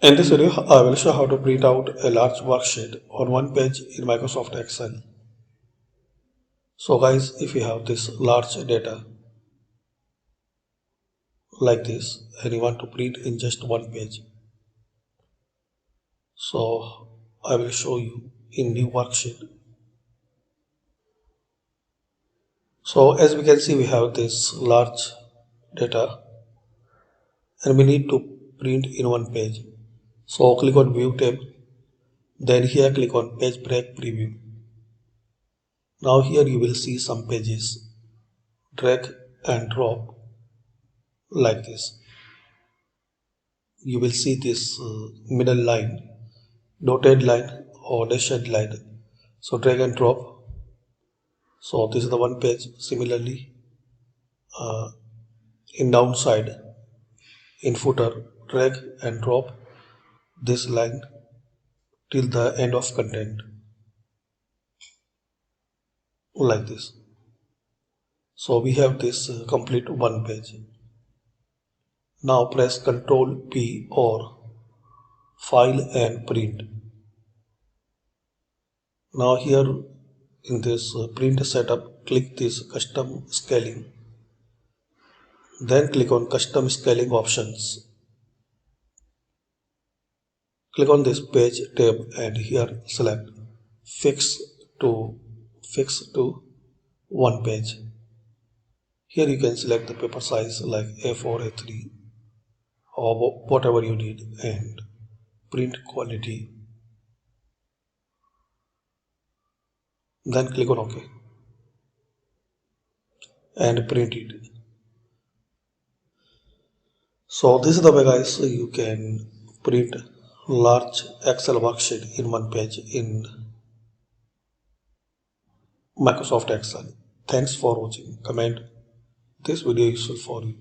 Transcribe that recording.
In this video, I will show how to print out a large worksheet on one page in Microsoft Excel. So guys, if you have this large data like this and you want to print in just one page, so I will show you in new worksheet. So as we can see, we have this large data and we need to print in one page. So click on View tab, then here click on Page Break Preview. Now here you will see some pages. Drag and drop like this. You will see this middle line, dotted line or dashed line. So drag and drop. So this is the one page. Similarly, in downside, in footer, drag and drop this line till the end of content like this. So we have this complete one page. Now press Ctrl P or File and Print. Now here in this print setup, click this custom scaling. Then click on custom scaling options. Click on this page tab and here select fix to one page. Here you can select the paper size like A4, A3 or whatever you need and print quality. Then click on OK and print it. So this is the way guys you can print large Excel worksheet in one page in Microsoft Excel. Thanks for watching. Comment this video useful for you.